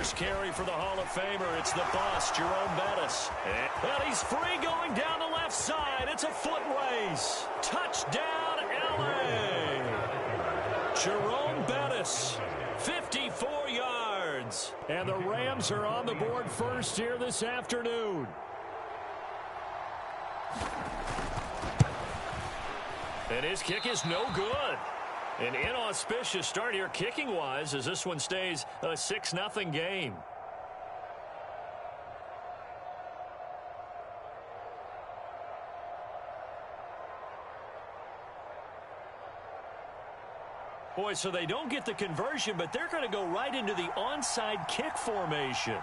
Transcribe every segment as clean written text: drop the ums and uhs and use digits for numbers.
first carry for the Hall of Famer. It's the boss, Jerome Bettis. And he's free going down the left side. It's a foot race. Touchdown, L.A. Jerome Bettis, 54 yards. And the Rams are on the board first here this afternoon. And his kick is no good. An inauspicious start here kicking-wise as this one stays a 6-0 game. Boy, so they don't get the conversion, but they're going to go right into the onside kick formation.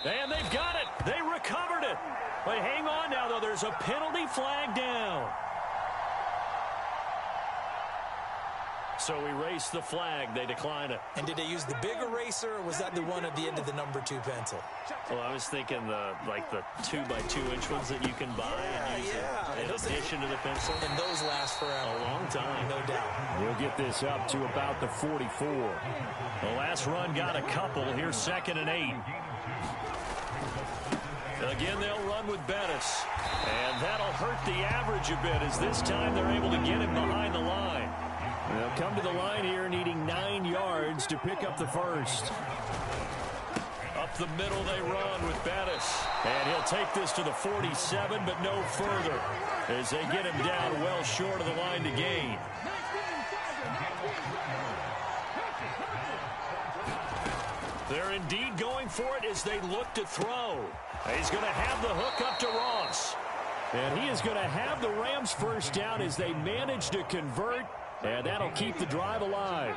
And they've got it. They recovered it. But hang on now, though. There's a penalty flag down. So erase the flag. They decline it. And did they use the big eraser, or was that the one at the end of the number 2 pencil? Well, I was thinking the 2x2-inch ones that you can buy and use in addition to the pencil. And those last forever. A long time. No doubt. We'll get this up to about the 44. The last run got a couple. Here's 2nd and 8. Again, they'll run with Bettis. And that'll hurt the average a bit as this time they're able to get him behind the line. They'll come to the line here needing 9 yards to pick up the first. Up the middle they run with Bettis. And he'll take this to the 47, but no further as they get him down well short of the line to gain. They're indeed going for it as they look to throw. He's going to have the hook up to Ross. And he is going to have the Rams first down as they manage to convert. And that'll keep the drive alive.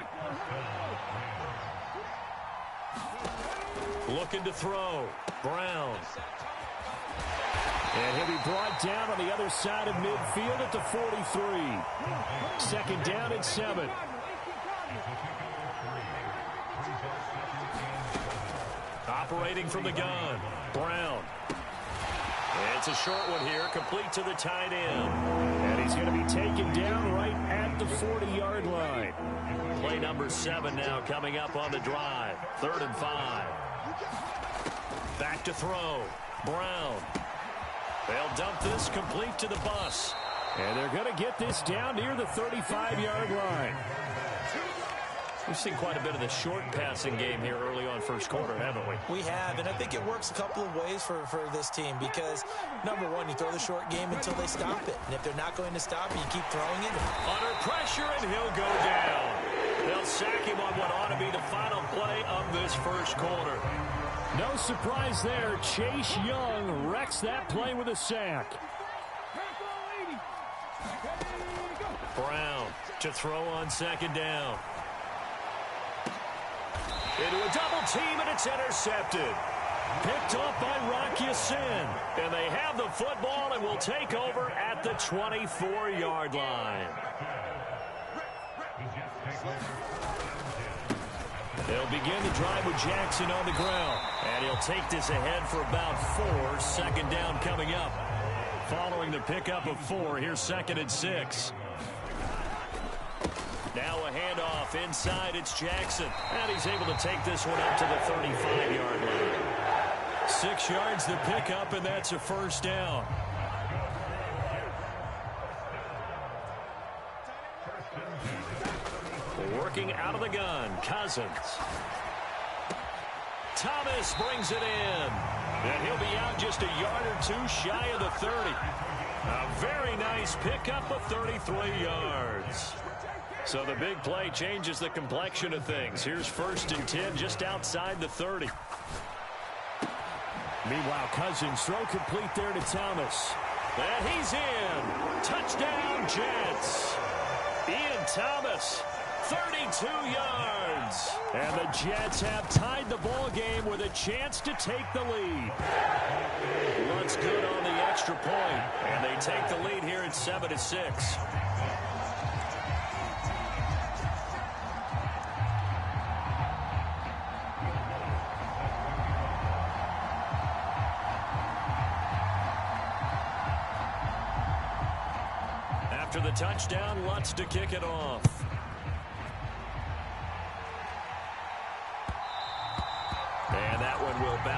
Looking to throw. Brown. And he'll be brought down on the other side of midfield at the 43. 2nd down and 7. Operating from the gun. Brown. It's a short one here, complete to the tight end. And he's going to be taken down right at the 40-yard line. Play number 7 now coming up on the drive. 3rd and 5. Back to throw. Brown. They'll dump this complete to the bus. And they're going to get this down near the 35-yard line. We've seen quite a bit of the short passing game here early on first quarter, haven't we? We have, and I think it works a couple of ways for this team because, number one, you throw the short game until they stop it. And if they're not going to stop it, you keep throwing it. Under pressure, and he'll go down. They'll sack him on what ought to be the final play of this first quarter. No surprise there. Chase Young wrecks that play with a sack. Brown to throw on 2nd down. Into a double team, and it's intercepted. Picked off by Rocky Sin. And they have the football and will take over at the 24-yard line. They'll begin the drive with Jackson on the ground. And he'll take this ahead for about 4. 2nd down coming up. Following the pickup of 4, here's 2nd and 6. Now a handoff inside. It's Jackson. And he's able to take this one up to the 35-yard line. 6 yards the pickup, and that's a first down. Working out of the gun, Cousins. Thomas brings it in. And he'll be out just a yard or 2 shy of the 30. A very nice pickup of 33 yards. So the big play changes the complexion of things. Here's 1st and 10 just outside the 30. Meanwhile, Cousins throw complete there to Thomas. And he's in. Touchdown, Jets. Ian Thomas, 32 yards. And the Jets have tied the ball game with a chance to take the lead. Runs good on the extra point. And they take the lead here at 7-6. After the touchdown, Lutz to kick it off.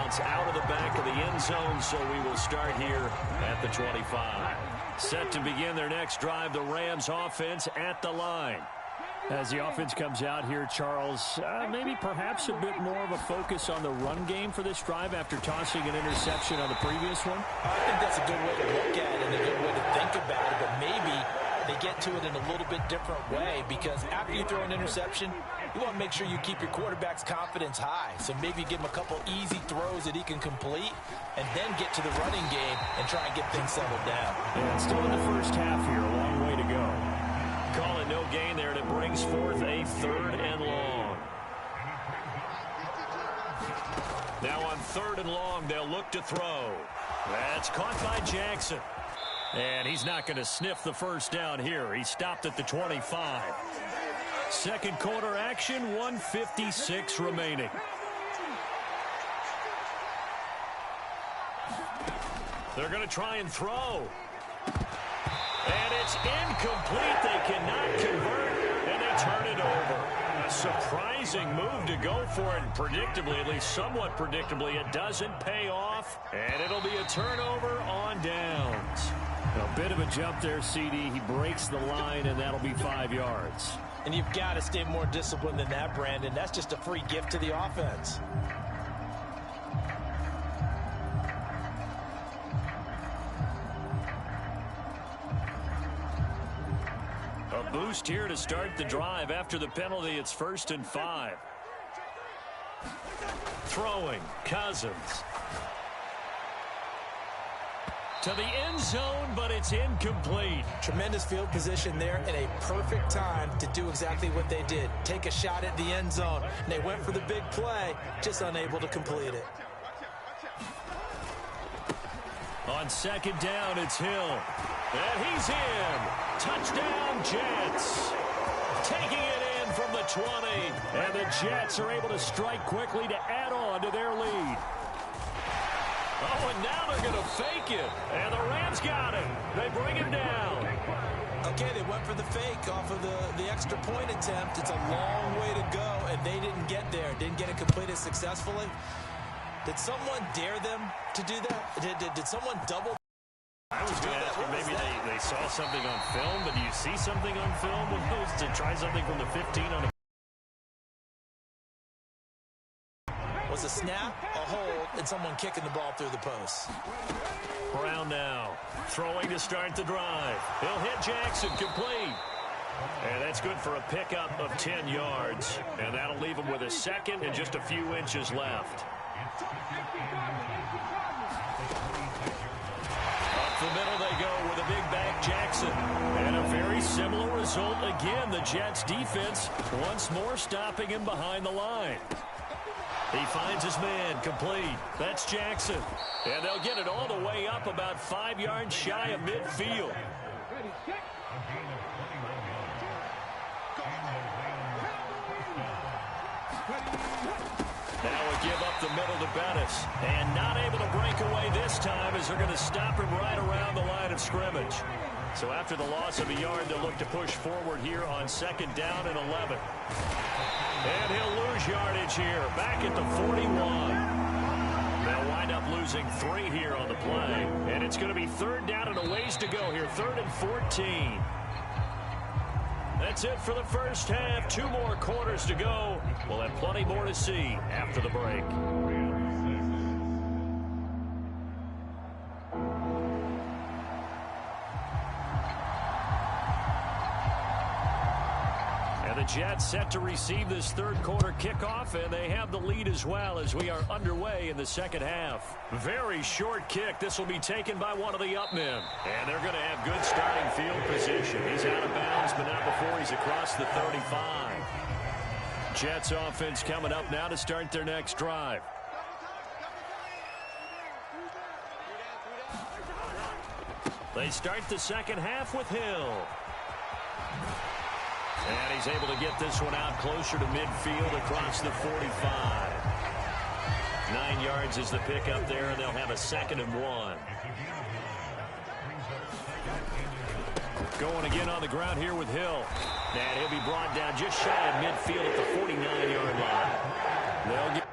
bounce out of the back of the end zone, so we will start here at the 25. Set to begin their next drive, the Rams offense at the line. As the offense comes out here, Charles, maybe perhaps a bit more of a focus on the run game for this drive after tossing an interception on the previous one? I think that's a good way to look at it and a good way to think about it, but maybe they get to it in a little bit different way, because after you throw an interception, you want to make sure you keep your quarterback's confidence high. So maybe you give him a couple easy throws that he can complete and then get to the running game and try and get things settled down. And still in the first half here, a long way to go. Call it no gain there, and it brings forth a 3rd and long. Now on 3rd and long, they'll look to throw. That's caught by Jackson. And he's not going to sniff the first down here. He stopped at the 25. Second quarter action, 1:56 remaining. They're going to try and throw. And it's incomplete. They cannot convert, and they turn it over. A surprising move to go for it, and predictably, at least somewhat predictably, it doesn't pay off, and it'll be a turnover on downs. A bit of a jump there, CD. He breaks the line, and that'll be 5 yards. And you've got to stay more disciplined than that, Brandon. That's just a free gift to the offense. A boost here to start the drive. After the penalty, it's 1st and 5. Throwing, Cousins. To the end zone, but it's incomplete. Tremendous field position there and a perfect time to do exactly what they did. Take a shot at the end zone. And they went for the big play, just unable to complete it. On 2nd down, it's Hill. And he's in. Touchdown, Jets. Taking it in from the 20. And the Jets are able to strike quickly to add on to their lead. Oh, and now they're going to fake it. And the Rams got him. They bring him down. Okay, they went for the fake off of the extra point attempt. It's a long way to go, and they didn't get there. Didn't get it completed successfully. Did someone dare them to do that? Did someone double? I was going to ask you, maybe they saw something on film, but do you see something on film with those to try something from the 15 on a... Was a snap, a hold, and someone kicking the ball through the post. Brown now, throwing to start the drive. He'll hit Jackson, complete. And that's good for a pickup of 10 yards. And that'll leave him with a second and just a few inches left. Up the middle they go with a big back Jackson. And a very similar result again. The Jets defense once more stopping him behind the line. He finds his man, complete. That's Jackson. And they'll get it all the way up about 5 yards shy of midfield. Now a give up the middle to Bettis. And not able to break away this time as they're going to stop him right around the line of scrimmage. So after the loss of a yard, they'll look to push forward here on 2nd down and 11. And he'll lose yardage here, back at the 41. They'll wind up losing 3 here on the play. And it's going to be 3rd down and a ways to go here, 3rd and 14. That's it for the first half. 2 more quarters to go. We'll have plenty more to see after the break. The Jets set to receive this 3rd quarter kickoff, and they have the lead as well as we are underway in the 2nd half. Very short kick. This will be taken by one of the up men. And they're going to have good starting field position. He's out of bounds, but not before he's across the 35. Jets offense coming up now to start their next drive. They start the 2nd half with Hill. And he's able to get this one out closer to midfield across the 45. 9 yards is the pickup there, and they'll have a 2nd and 1. Going again on the ground here with Hill. And he'll be brought down just shy of midfield at the 49-yard line. They'll get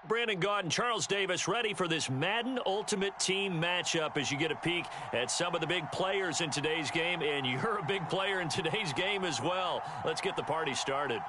Brandon Gaudin, Charles Davis, ready for this Madden Ultimate Team matchup as you get a peek at some of the big players in today's game, and you're a big player in today's game as well. Let's get the party started.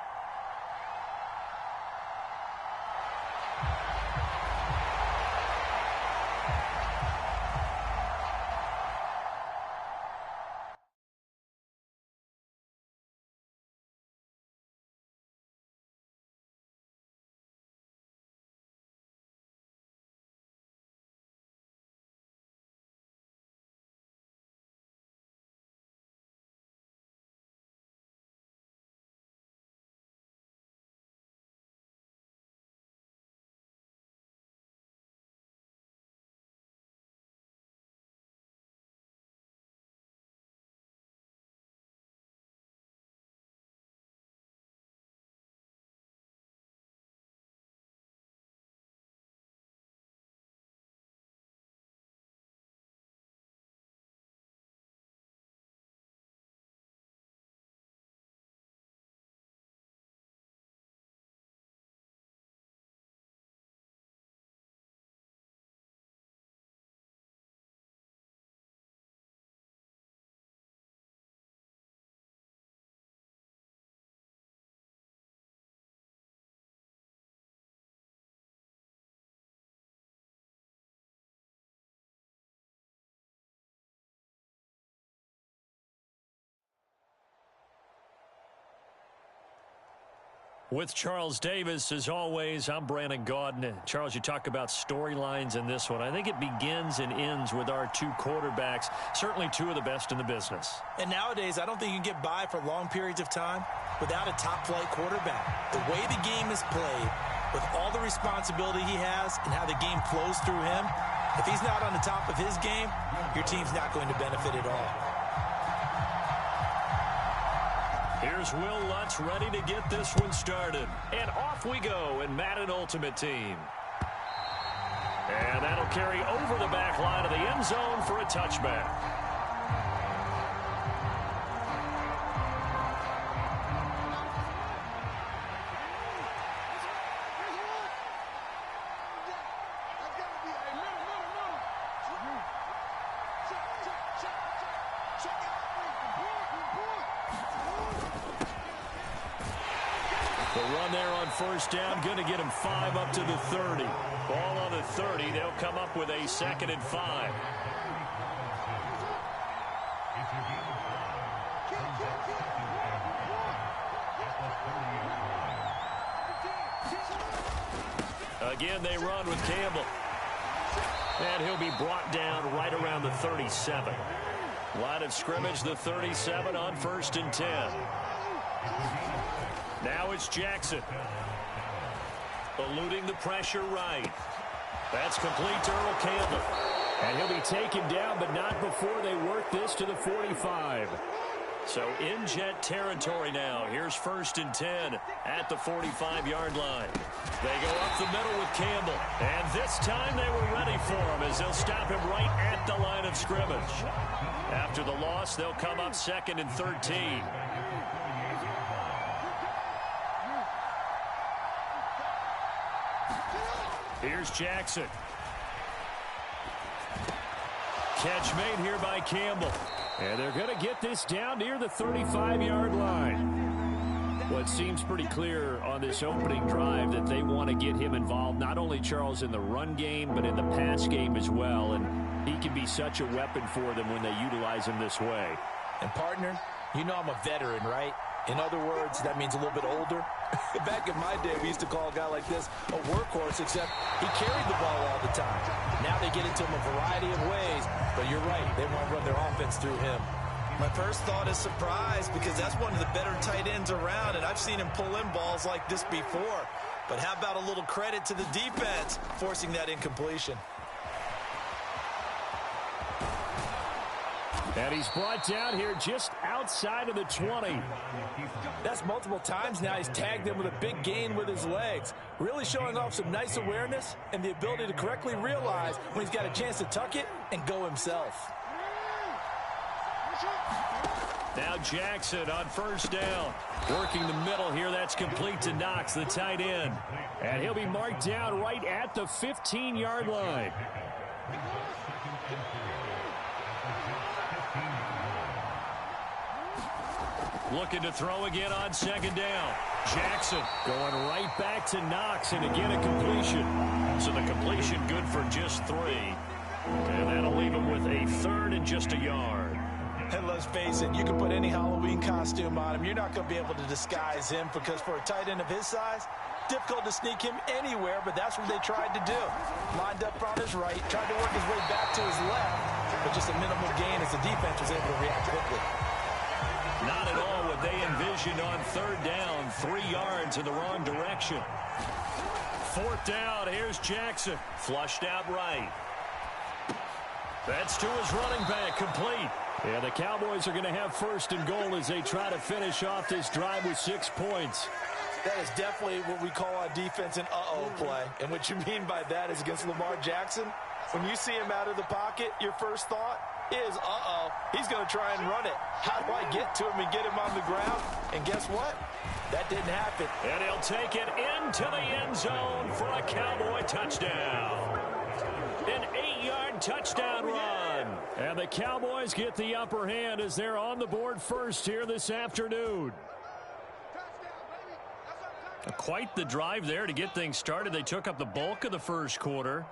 With Charles Davis, as always, I'm Brandon Gaudin. Charles, you talk about storylines in this one. I think it begins and ends with our two quarterbacks, certainly two of the best in the business. And nowadays, I don't think you can get by for long periods of time without a top-flight quarterback. The way the game is played, with all the responsibility he has and how the game flows through him, if he's not on the top of his game, your team's not going to benefit at all. Here's Will Lutz ready to get this one started. And off we go in Madden Ultimate Team. And that'll carry over the back line of the end zone for a touchback. The run there on first down, going to get him 5 up to the 30. Ball on the 30, they'll come up with a 2nd and 5. Again, they run with Campbell. And he'll be brought down right around the 37. Line of scrimmage, the 37 on 1st and 10. Now it's Jackson. Eluding the pressure right. That's complete to Earl Campbell. And he'll be taken down, but not before they work this to the 45. So in jet territory now. Here's 1st and 10 at the 45-yard line. They go up the middle with Campbell. And this time they were ready for him as they'll stop him right at the line of scrimmage. After the loss, they'll come up 2nd and 13. Here's Jackson. Catch made here by Campbell. And they're going to get this down near the 35-yard line. Well, it seems pretty clear on this opening drive that they want to get him involved, not only, Charles, in the run game, but in the pass game as well. And he can be such a weapon for them when they utilize him this way. And, partner, you know I'm a veteran, right? In other words, that means a little bit older. Back in my day, we used to call a guy like this a workhorse, except he carried the ball all the time. Now they get it to him a variety of ways, but you're right, they want to run their offense through him. My first thought is surprise, because that's one of the better tight ends around, and I've seen him pull in balls like this before. But how about a little credit to the defense forcing that incompletion? And he's brought down here just outside of the 20. That's multiple times now he's tagged him with a big gain with his legs. Really showing off some nice awareness and the ability to correctly realize when he's got a chance to tuck it and go himself. Now Jackson on first down. Working the middle here. That's complete to Knox, the tight end. And he'll be marked down right at the 15-yard line. Looking to throw again on second down. Jackson going right back to Knox, and again a completion. So the completion good for just 3. And that'll leave him with a 3rd and just a yard. And let's face it, you can put any Halloween costume on him. You're not going to be able to disguise him because for a tight end of his size, difficult to sneak him anywhere, but that's what they tried to do. Lined up on his right, tried to work his way back to his left, but just a minimal gain as the defense was able to react quickly. Not at all what they envisioned on 3rd down. 3 yards in the wrong direction. 4th down, here's Jackson. Flushed out right. That's to his running back, complete. Yeah, the Cowboys are going to have 1st and goal as they try to finish off this drive with 6 points. That is definitely what we call on defense an uh-oh play. And what you mean by that is against Lamar Jackson, when you see him out of the pocket, your first thought is, uh-oh, he's going to try and run it. How do I get to him and get him on the ground? And guess what? That didn't happen. And he'll take it into the end zone for a Cowboy touchdown. An 8-yard touchdown run. And the Cowboys get the upper hand as they're on the board first here this afternoon. Quite the drive there to get things started. They took up the bulk of the first quarter,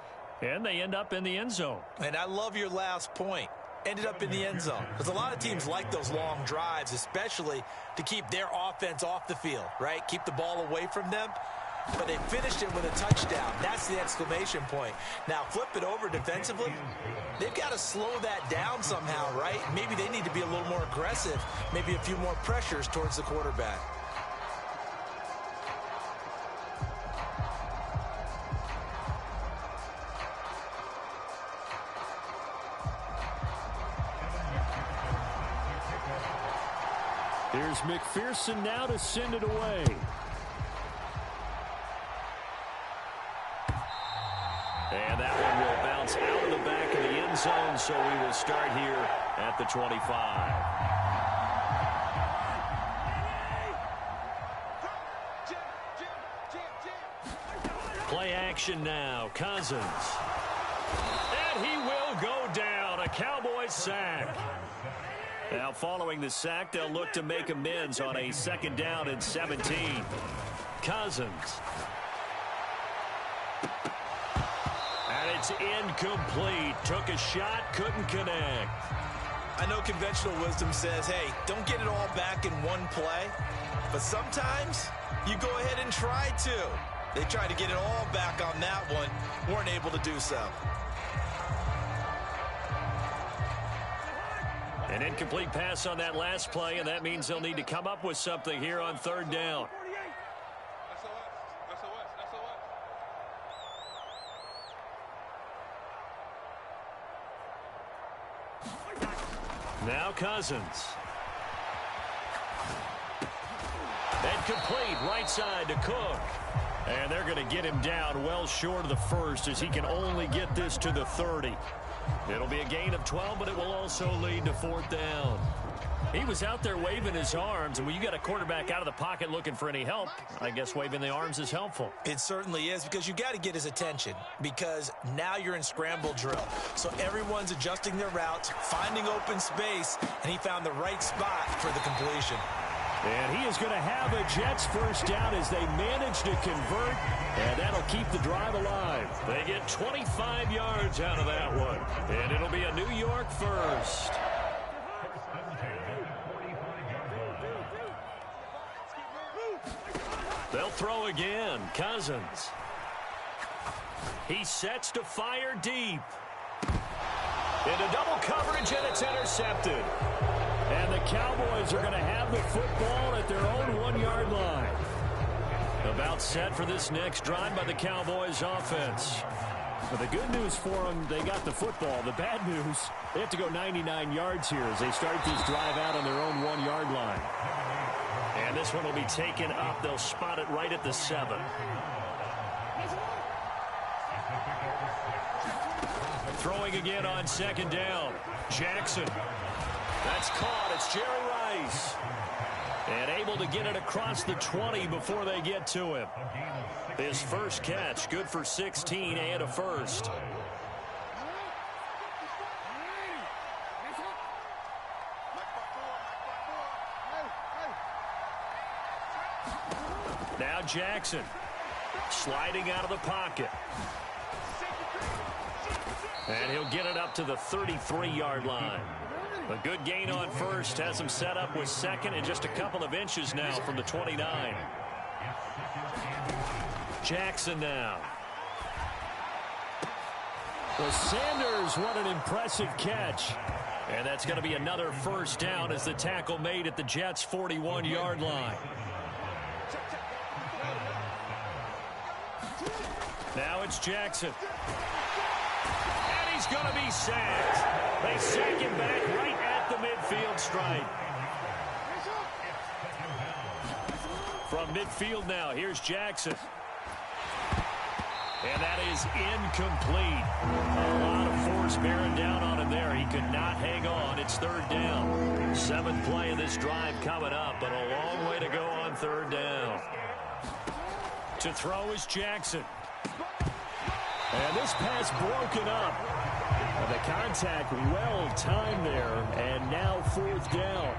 and they end up in the end zone. And I love your last point. Ended up in the end zone. Because a lot of teams like those long drives, especially to keep their offense off the field, right? Keep the ball away from them. But they finished it with a touchdown. That's the exclamation point. Now, flip it over defensively. They've got to slow that down somehow, right? Maybe they need to be a little more aggressive. Maybe a few more pressures towards the quarterback. Here's McPherson now to send it away. And that one will bounce out of the back of the end zone, so we will start here at the 25. Play action now, Cousins. And he will go down, a Cowboys sack. Now following the sack, they'll look to make amends on a 2nd down and 17. Cousins. And it's incomplete. Took a shot, couldn't connect. I know conventional wisdom says, hey, don't get it all back in one play. But sometimes you go ahead and try to. They tried to get it all back on that one. Weren't able to do so. An incomplete pass on that last play, and that means they'll need to come up with something here on 3rd down. Now Cousins. And complete right side to Cook. And they're going to get him down well short of the 1st as he can only get this to the 30. It'll be a gain of 12, but it will also lead to 4th down. He was out there waving his arms, and when you got a quarterback out of the pocket looking for any help, I guess waving the arms is helpful. It certainly is, because you got to get his attention, because now you're in scramble drill. So everyone's adjusting their routes, finding open space, and he found the right spot for the completion. And he is going to have a Jets 1st down as they manage to convert, and that'll keep the drive alive. They get 25 yards out of that one, and it'll be a New York 1st. They'll throw again. Cousins. He sets to fire deep. Into double coverage, and it's intercepted. And the Cowboys are going to have the football at their own 1-yard line. About set for this next drive by the Cowboys offense. But the good news for them, they got the football. The bad news, they have to go 99 yards here as they start this drive out on their own 1-yard line. And this one will be taken up. They'll spot it right at the 7. Throwing again on 2nd down. Jackson. That's caught. It's Jerry Rice. And able to get it across the 20 before they get to him. His first catch, good for 16 and a first. Now Jackson sliding out of the pocket. And he'll get it up to the 33-yard line. A good gain on first has him set up with second and just a couple of inches now from the 29. Jackson now. Well, Sanders, what an impressive catch. And that's going to be another first down as the tackle made at the Jets' 41-yard line. Now it's Jackson. And he's going to be sacked. They sack him back right at the midfield stripe. From midfield now, here's Jackson. And that is incomplete. A lot of force bearing down on him there. He could not hang on. It's third down. Seventh play of this drive coming up, but a long way to go on third down. To throw is Jackson. And this pass broken up. And the contact well timed there, and now fourth down.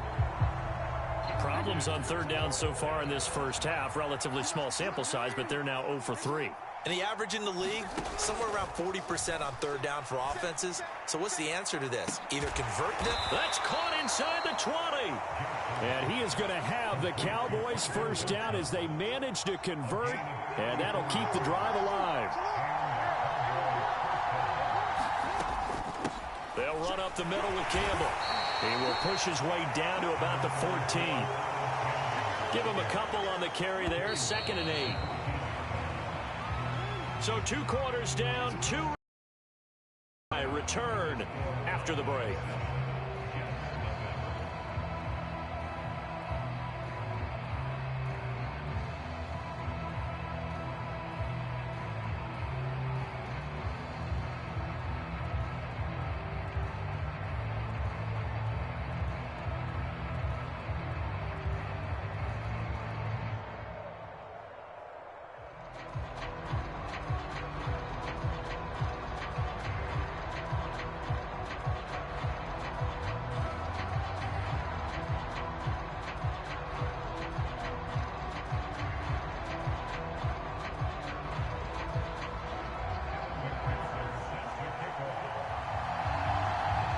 Problems on third down so far in this first half. Relatively small sample size, but they're now 0 for 3. And the average in the league, somewhere around 40% on third down for offenses. So what's the answer to this? Either convert them. That's caught inside the 20. And he is going to have the Cowboys first down as they manage to convert, and that'll keep the drive alive. They'll run up the middle with Campbell. He will push his way down to about the 14. Give him a couple on the carry there. 2nd and 8. So 2 quarters down, 2 return after the break.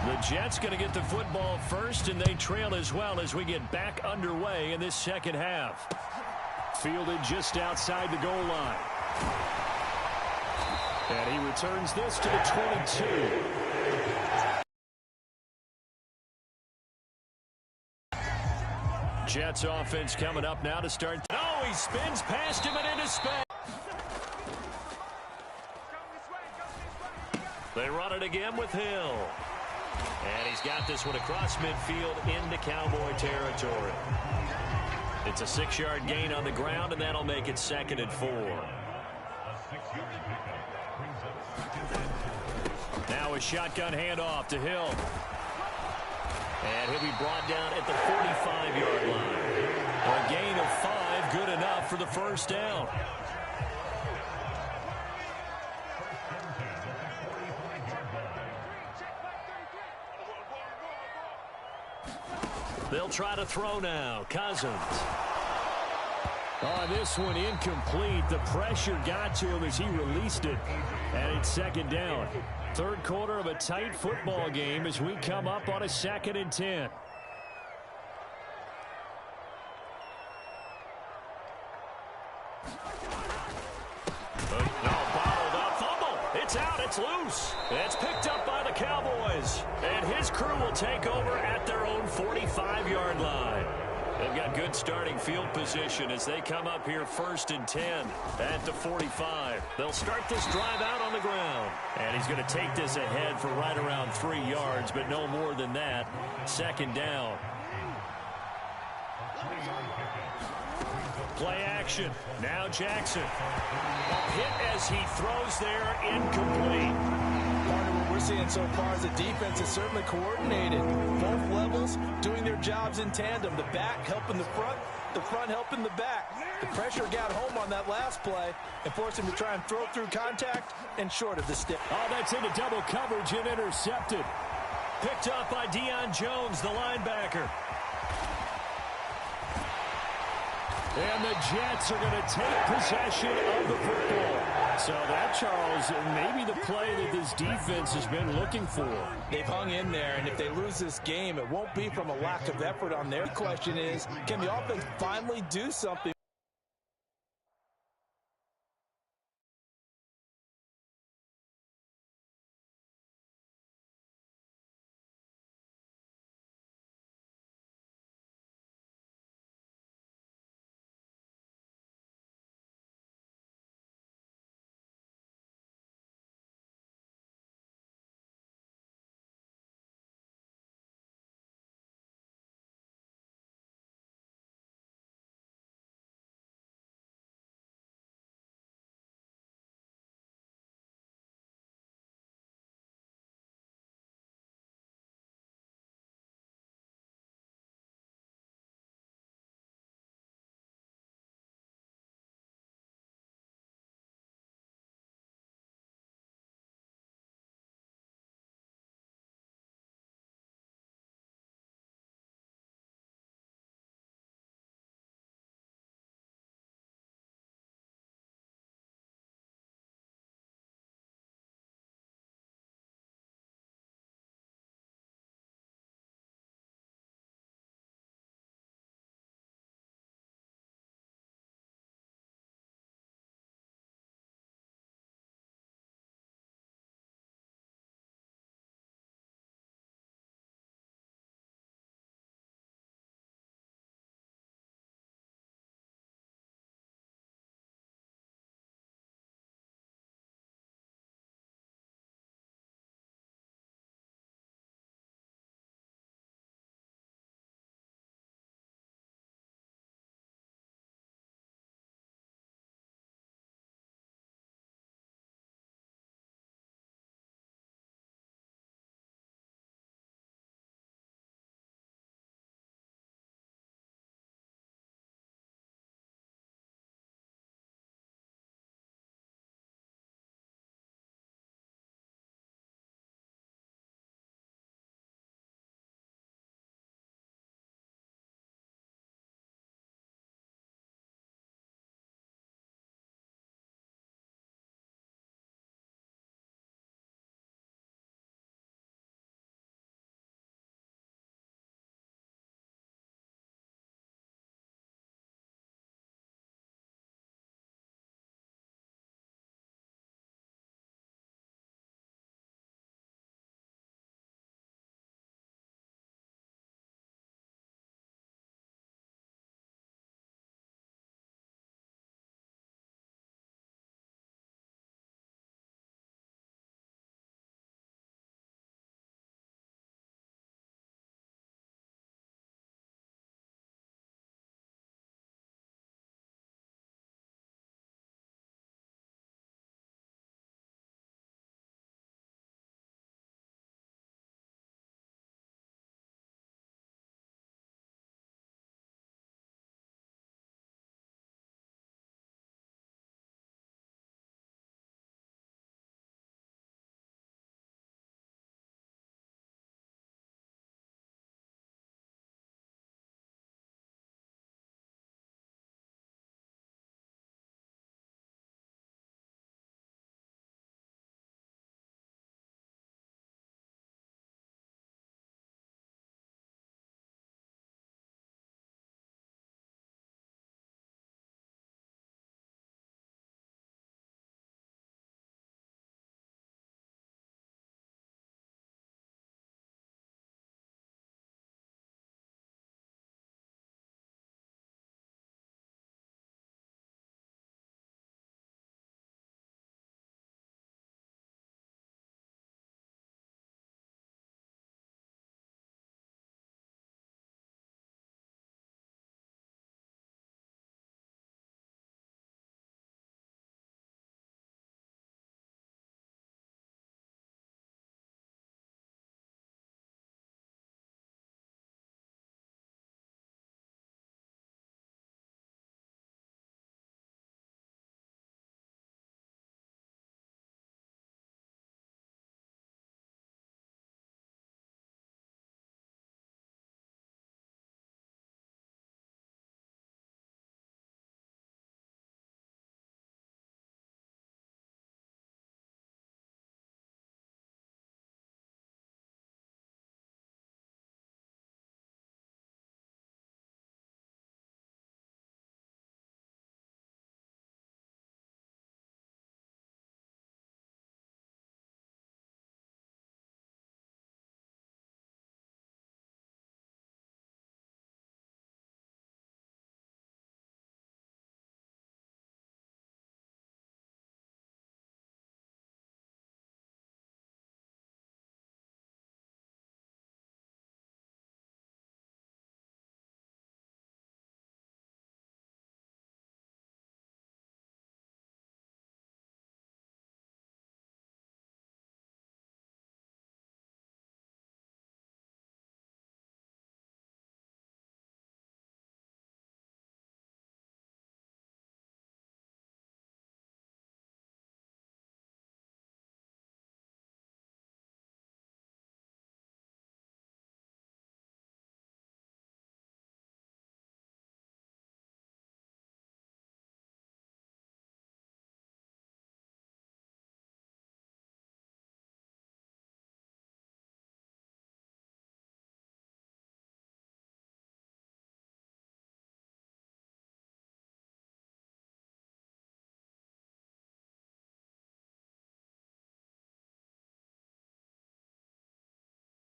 The Jets going to get the football first, and they trail as well as we get back underway in this second half. Fielded just outside the goal line. And he returns this to the 22. Jets offense coming up now to start. No, he spins past him and into space. They run it again with Hill. And he's got this one across midfield into Cowboy territory. It's a 6-yard gain on the ground, and that'll make it 2nd and 4. Now a shotgun handoff to Hill. And he'll be brought down at the 45-yard line. A gain of 5, good enough for the first down. They'll try to throw now. Cousins. On this one, incomplete. The pressure got to him as he released it. And it's 2nd down. Third quarter of a tight football game as we come up on a 2nd and 10. It's out. It's loose. It's picked up by the Cowboys. And his crew will take over at their own 45-yard line. They've got good starting field position as they come up here 1st and 10 at the 45. They'll start this drive out on the ground. And he's going to take this ahead for right around 3 yards, but no more than that. 2nd down. Play action. Now Jackson. A hit as he throws there, incomplete. we're seeing so far is the defense is certainly coordinated. Both levels doing their jobs in tandem. The back helping the front helping the back. The pressure got home on that last play and forced him to try and throw through contact and short of the stick. Oh, that's into double coverage and intercepted. Picked up by Deion Jones, the linebacker. And the Jets are going to take possession of the football. So that, Charles, maybe the play that this defense has been looking for. They've hung in there, and if they lose this game, it won't be from a lack of effort on their. The question is, can the offense finally do something?